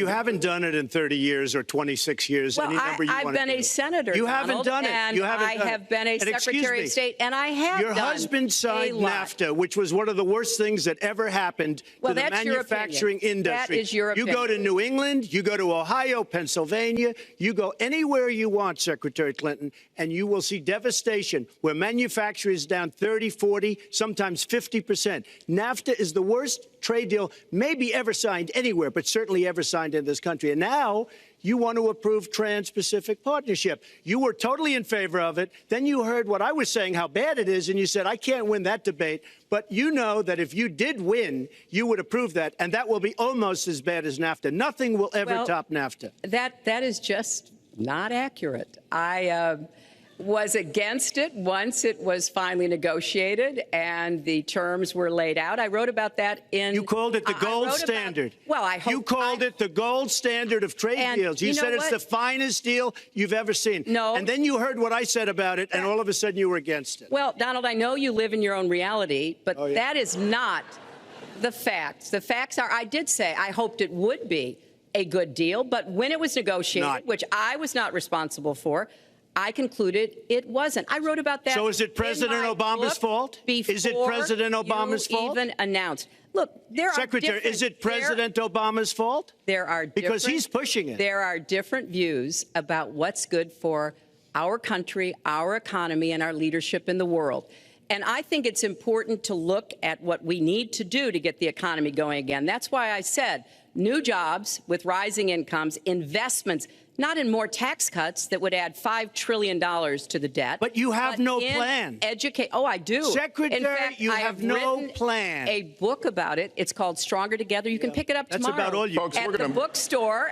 You haven't done it in 30 years or 26 years. Well, any number you I've been a senator, You haven't done it. And you haven't I have been a Secretary of State, and I have Your husband signed NAFTA, which was one of the worst things that ever happened to the manufacturing industry. That is your opinion. You go to New England, you go to Ohio, Pennsylvania, you go anywhere you want, Secretary Clinton, and you will see devastation where manufacturing is down 30, 40, sometimes 50%. NAFTA is the worst trade deal maybe ever signed anywhere, but certainly ever signed in this country. And now you want to approve Trans-Pacific Partnership. You were totally in favor of it. Then you heard what I was saying, how bad it is, and you said, I can't win that debate. But you know that if you did win, you would approve that, and that will be almost as bad as NAFTA. Nothing will ever top NAFTA. That is just not accurate. I was against it once it was finally negotiated and the terms were laid out. I wrote about that in... You called it the gold standard. Well, I hope... You called it the gold standard of trade deals. You said it's the finest deal you've ever seen. No. And then you heard what I said about it, and all of a sudden you were against it. Well, Donald, I know you live in your own reality, but that is not the facts. The facts are, I did say I hoped it would be a good deal, but when it was negotiated, which I was not responsible for, I concluded it wasn't. I wrote about that. So is it President Obama's fault? Is it President Obama's fault? Even announced. Look, there are Secretary, is it President Obama's fault? There are because he's pushing it. There are different views about what's good for our country, our economy, and our leadership in the world. And I think it's important to look at what we need to do to get the economy going again. That's why I said new jobs with rising incomes, investments, not in more tax cuts that would add $5 trillion to the debt. But you have no plan. Oh, I do. Secretary, in fact, you have no plan. A book about it. It's called Stronger Together. You can pick it up tomorrow. That's about all you folks, at the bookstore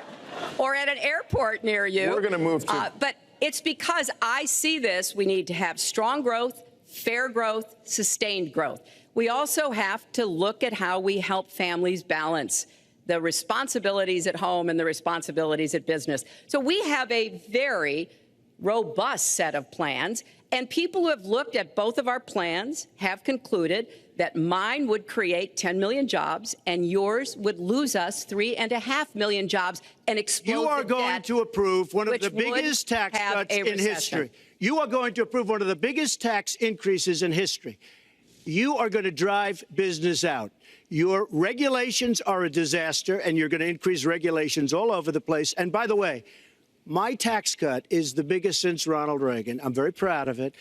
or at an airport near you. We're going to move to... But it's because I see this. We need to have strong growth, fair growth, sustained growth. We also have to look at how we help families balance the responsibilities at home and the responsibilities at business. So we have a very robust set of plans, and people who have looked at both of our plans have concluded that mine would create 10 million jobs and yours would lose us 3.5 million jobs and explode You are going to approve one of the biggest tax cuts in history. You are going to approve one of the biggest tax increases in history. You are going to drive business out. Your regulations are a disaster, and you're going to increase regulations all over the place. And by the way, my tax cut is the biggest since Ronald Reagan. I'm very proud of it.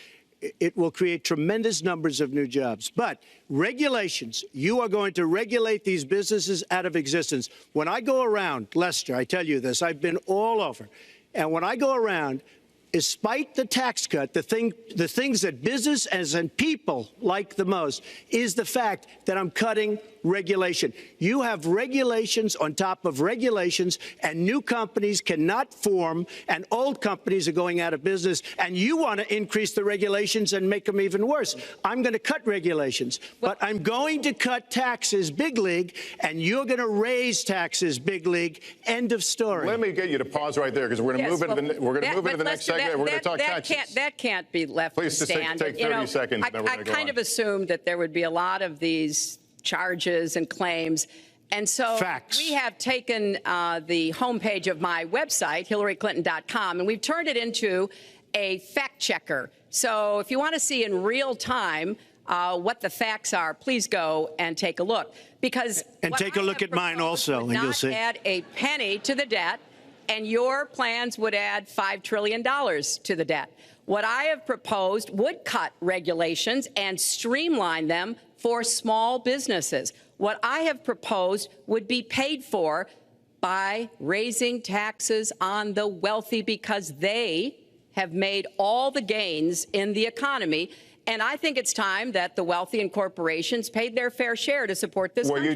It will create tremendous numbers of new jobs. But regulations, you are going to regulate these businesses out of existence. When I go around, Lester, I tell you this, I've been all over. And when I go around, despite the tax cut, the things that business and people like the most is the fact that I'm cutting regulation. You have regulations on top of regulations, and new companies cannot form, and old companies are going out of business, and you want to increase the regulations and make them even worse. I'm going to cut regulations, but I'm going to cut taxes big league, and you're going to raise taxes big league. End of story. Let me get you to pause right there, because we're going to move into the next segment. We're going to talk taxes. That can't be left Please to stand. Please take 30 seconds. I kind of assumed that there would be a lot of these charges and claims. And so we have taken the homepage of my website, HillaryClinton.com, and we've turned it into a fact checker. So if you want to see in real time what the facts are, please go and take a look. And take a look at mine also, and you'll see. Not add a penny to the debt, and your plans would add $5 trillion to the debt. What I have proposed would cut regulations and streamline them for small businesses. What I have proposed would be paid for by raising taxes on the wealthy, because they have made all the gains in the economy. And I think it's time that the wealthy and corporations paid their fair share to support this country.